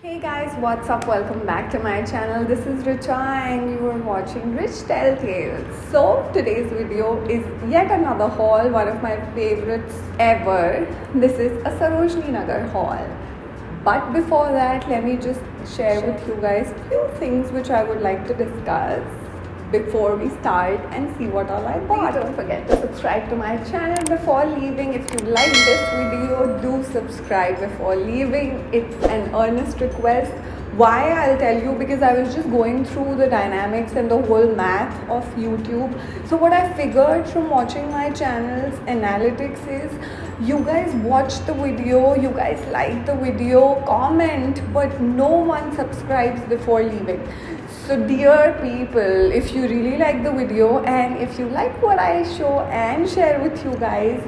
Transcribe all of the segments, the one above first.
Hey guys, what's up? Welcome back to my channel. This is Richa and you are watching Rich Tell Tales. So today's video is yet another haul, one of my favorites ever. This is a Sarojini Nagar haul. But before that, let me just share with you guys few things which I would like to discuss before we start and see what all I bought. Don't forget to subscribe to my channel before leaving. If you like this video, do subscribe before leaving. It's an earnest request. Why? I'll tell you, because I was just going through the dynamics and the whole math of YouTube. So what I figured from watching my channel's analytics is you guys watch the video, you guys like the video, comment, but no one subscribes before leaving. So dear people, if you really like the video and if you like what I show and share with you guys,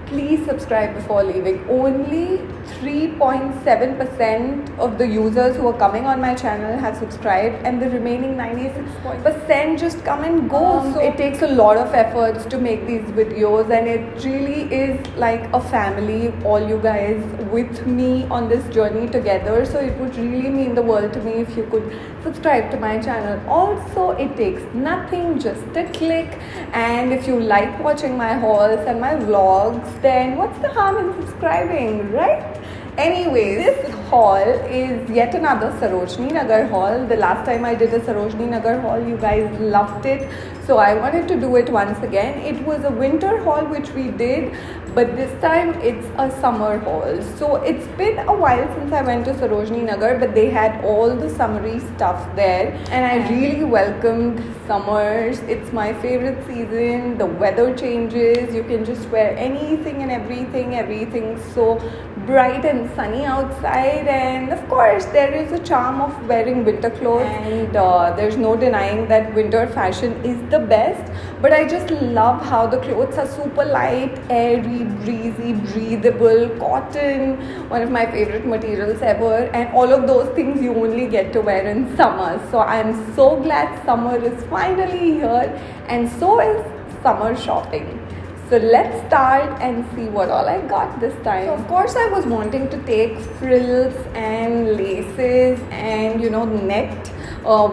please subscribe before leaving. Only 3.7% of the users who are coming on my channel have subscribed, and the remaining 96% just come and go. So it takes a lot of efforts to make these videos, and it really is like a family, all you guys with me on this journey together. So it would really mean the world to me if you could subscribe to my channel. Also, it takes nothing, just a click. And if you like watching my hauls and my vlogs, then what's the harm in subscribing, right? Anyways, this haul is yet another Sarojini Nagar haul. The last time I did a Sarojini Nagar haul, you guys loved it, so I wanted to do it once again. It was a winter haul which we did, but this time it's a summer haul. So it's been a while since I went to Sarojini Nagar, but they had all the summery stuff there, and I really welcomed summers. It's my favorite season. The weather changes, you can just wear anything and everything's so bright and sunny outside, and of course there is a charm of wearing winter clothes, and there's no denying that winter fashion is the best. But I just love how the clothes are super light, airy, breezy, breathable, cotton, one of my favorite materials ever, and all of those things you only get to wear in summer. So I'm so glad summer is finally here, and so is summer shopping. So let's start and see what all I got this time. So of course I was wanting to take frills and laces and net,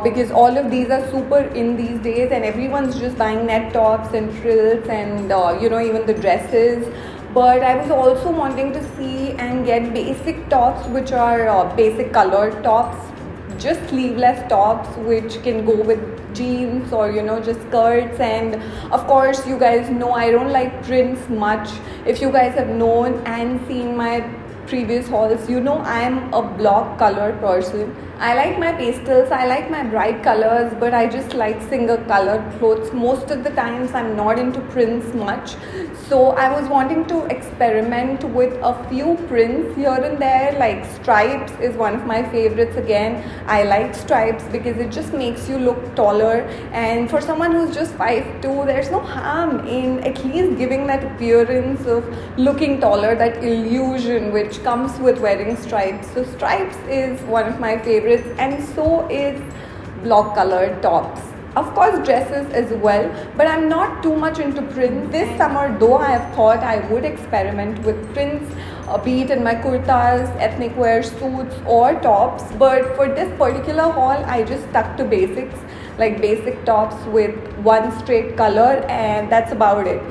because all of these are super in these days, and everyone's just buying net tops and frills and even the dresses. But I was also wanting to see and get basic tops, which are basic colored tops, just sleeveless tops which can go with jeans or just skirts. And of course you guys know I don't like prints much. If you guys have known and seen my previous hauls, I'm a block color person. I like my pastels, I like my bright colors, but I just like single colored clothes. Most of the times I'm not into prints much. So I was wanting to experiment with a few prints here and there, like stripes is one of my favorites again. I like stripes because it just makes you look taller, and for someone who's just 5'2", there's no harm in at least giving that appearance of looking taller, that illusion which comes with wearing stripes. So stripes is one of my favorites, and so is block colored tops. Of course dresses as well, but I'm not too much into prints. This summer though, I have thought I would experiment with prints, be it in my kurtas, ethnic wear, suits or tops. But for this particular haul, I just stuck to basics, like basic tops with one straight color, and that's about it.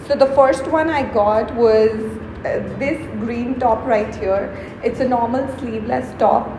So the first one I got was this green top right here. It's a normal sleeveless top.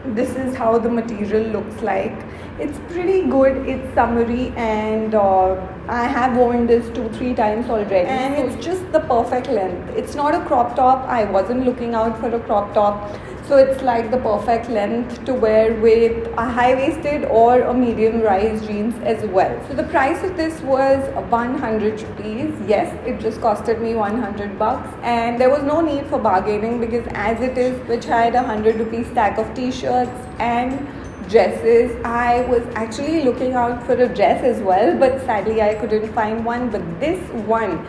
This is how the material looks like. It's pretty good, it's summery, and I have worn this 2-3 times already, and it's just the perfect length. It's not a crop top. I wasn't looking out for a crop top, so it's like the perfect length to wear with a high-waisted or a medium rise jeans as well. So the price of this was 100 rupees. Yes, it just costed me 100 bucks, and there was no need for bargaining, because as it is, which had a 100 rupee stack of t-shirts and dresses. I was actually looking out for a dress as well, but sadly I couldn't find one. But this one,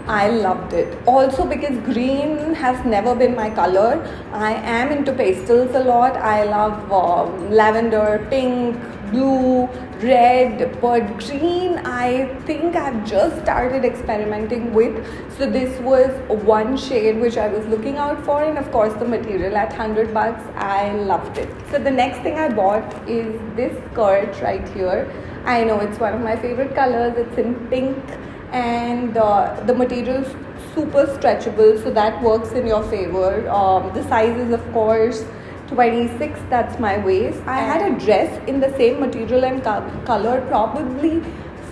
I loved it. Also because green has never been my color. I am into pastels a lot. I love lavender, pink, blue, red, but green I think I've just started experimenting with. So this was one shade which I was looking out for, and of course the material at 100 bucks, I loved it. So the next thing I bought is this skirt right here. I know it's one of my favorite colors. It's in pink, and the material is super stretchable, so that works in your favor. The size is of course 26, that's my waist. I had a dress in the same material and color probably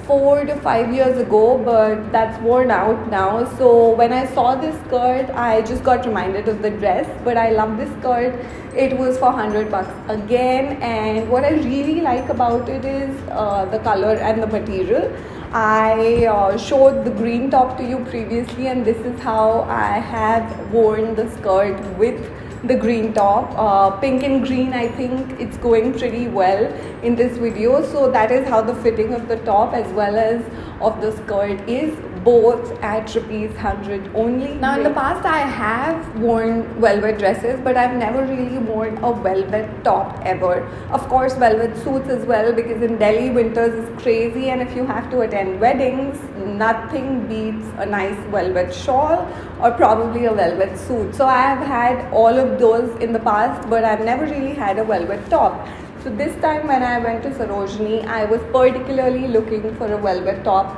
4 to 5 years ago, but that's worn out now. So when I saw this skirt, I just got reminded of the dress. But I love this skirt. It was for 100 bucks again, and what I really like about it is the color and the material. I showed the green top to you previously, and this is how I have worn the skirt with the green top. Pink and green, I think it's going pretty well in this video. So that is how the fitting of the top as well as of the skirt is, both at rupees 100 only. Now in the past I have worn velvet dresses, but I've never really worn a velvet top ever. Of course velvet suits as well, because in Delhi winters is crazy, and if you have to attend weddings, nothing beats a nice velvet shawl or probably a velvet suit. So I have had all of those in the past, but I've never really had a velvet top. So this time when I went to Sarojini, I was particularly looking for a velvet top,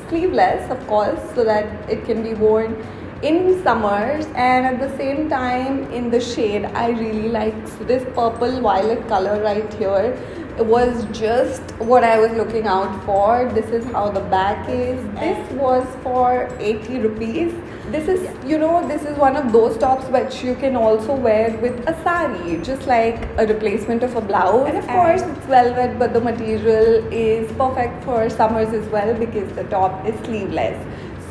sleeveless of course, so that it can be worn in summers, and at the same time in the shade I really like. So this purple violet color right here, it was just what I was looking out for. This is how the back is. This was for 80 rupees. This is, this is one of those tops which you can also wear with a sari, just like a replacement of a blouse. And of course it's velvet, but the material is perfect for summers as well, because the top is sleeveless.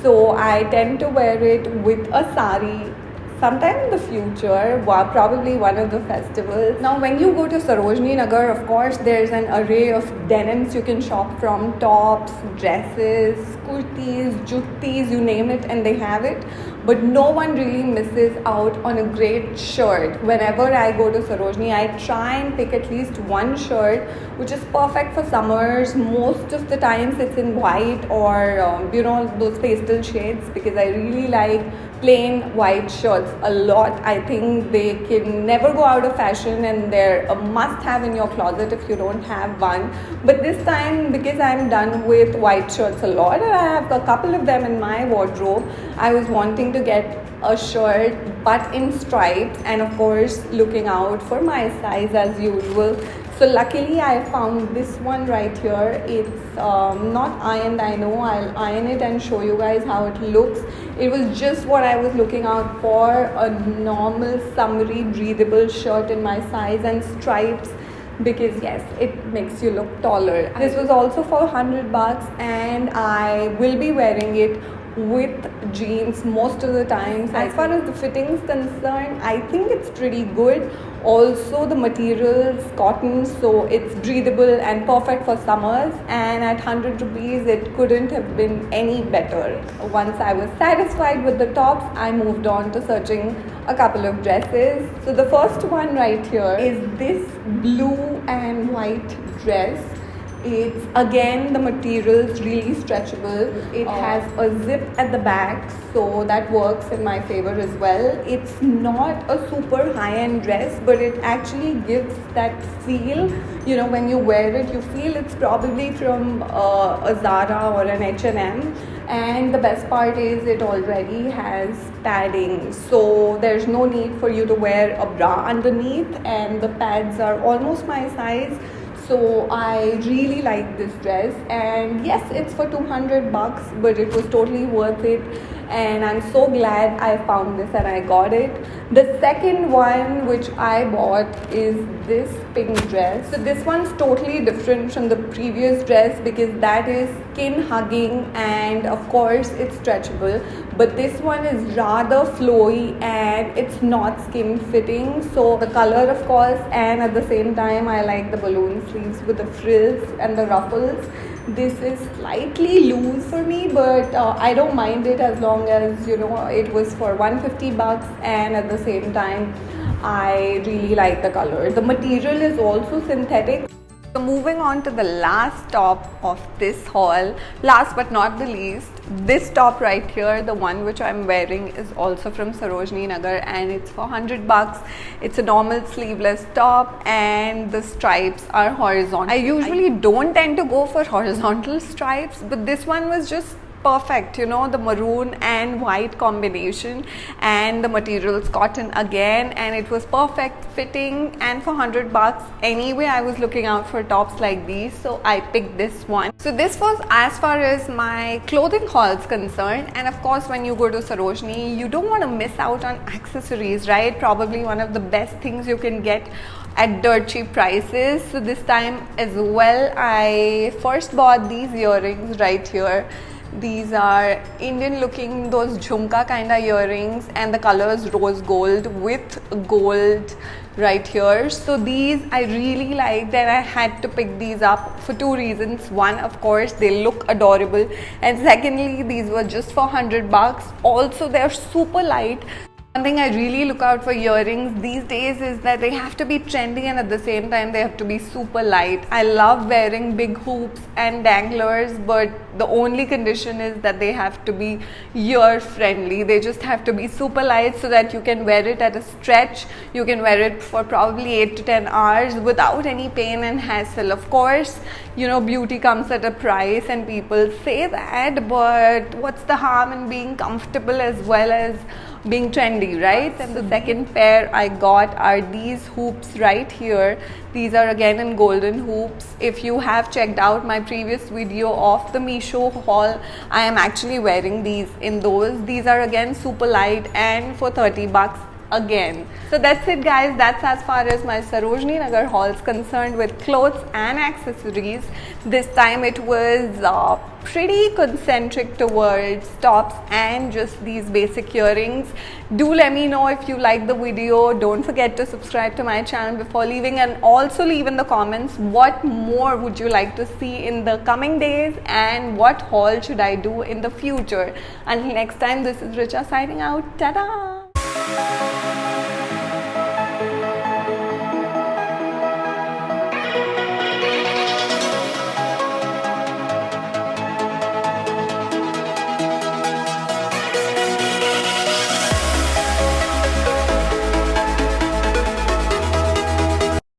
So I tend to wear it with a sari sometime in the future, probably one of the festivals. Now when you go to Sarojini Nagar, of course there's an array of denims you can shop from: tops, dresses, kurtis, juttis, you name it and they have it. But no one really misses out on a great shirt. Whenever I go to Sarojini, I try and pick at least one shirt which is perfect for summers. Most of the times it's in white or those pastel shades, because I really like plain white shirts a lot. I think they can never go out of fashion, and they're a must have in your closet if you don't have one. But this time, because I'm done with white shirts a lot and I have a couple of them in my wardrobe, I was wanting to get a shirt but in stripes, and of course looking out for my size as usual. So luckily I found this one right here. It's not ironed, I know. I'll iron it and show you guys how it looks. It was just what I was looking out for, a normal summery breathable shirt in my size and stripes, because yes, it makes you look taller. This was also for 100 bucks, and I will be wearing it with jeans most of the times. As far as the fitting is concerned, I think it's pretty good. Also the material is cotton, so it's breathable and perfect for summers, and at 100 rupees it couldn't have been any better. Once I was satisfied with the tops, I moved on to searching a couple of dresses. So the first one right here is this blue and white dress. It's again, the material is really stretchable. It has a zip at the back, so that works in my favor as well. It's not a super high-end dress, but it actually gives that feel, when you wear it, you feel it's probably from a Zara or an H&M. And the best part is it already has padding, so there's no need for you to wear a bra underneath, and the pads are almost my size. So I really like this dress, and yes, it's for 200 bucks, but it was totally worth it, and I'm so glad I found this and I got it. The second one which I bought is this pink dress. So this one's totally different from the previous dress, because that is skin hugging and of course it's stretchable, but this one is rather flowy and it's not skin fitting. So the color of course, and at the same time I like the balloon sleeves with the frills and the ruffles. This is slightly loose for me, but I don't mind it as long as it was for 150 bucks, and at the same time I really like the color. The material is also synthetic, So moving on to the last top of this haul, last but not the least, this top right here, the one which I'm wearing, is also from Sarojini Nagar and it's for 100 bucks. It's a normal sleeveless top and the stripes are horizontal. I usually don't tend to go for horizontal stripes, but this one was just perfect, you know, the maroon and white combination, and the material's cotton again, and it was perfect fitting. And for 100 bucks anyway, I was looking out for tops like these, so I picked this one. So this was as far as my clothing haul is concerned. And of course, when you go to Sarojini, you don't want to miss out on accessories, right? Probably one of the best things you can get at dirt cheap prices. So this time as well, I first bought these earrings right here. These are Indian looking, those jhumka kind of earrings, and the color is rose gold with gold right here. So these I really liked and I had to pick these up for two reasons. One, of course, they look adorable, and secondly, these were just for 100 bucks. Also, they're super light. One thing I really look out for earrings these days is that they have to be trendy and at the same time they have to be super light. I love wearing big hoops and danglers, but the only condition is that they have to be ear friendly. They just have to be super light so that you can wear it at a stretch. You can wear it for probably 8 to 10 hours without any pain and hassle. Of course, you know, beauty comes at a price and people say that, but what's the harm in being comfortable as well as being trendy, right? And the second pair I got are these hoops right here. These are again in golden hoops. If you have checked out my previous video of the Meesho haul, I am actually wearing these in those. These are again super light and for 30 bucks again. So that's it, guys. That's as far as my Sarojini Nagar haul is concerned with clothes and accessories. This time it was pretty concentric towards tops and just these basic earrings. Do let me know if you like the video. Don't forget to subscribe to my channel before leaving, and also leave in the comments what more would you like to see in the coming days and what haul should I do in the future. Until next time, this is Richa signing out. Ta-da!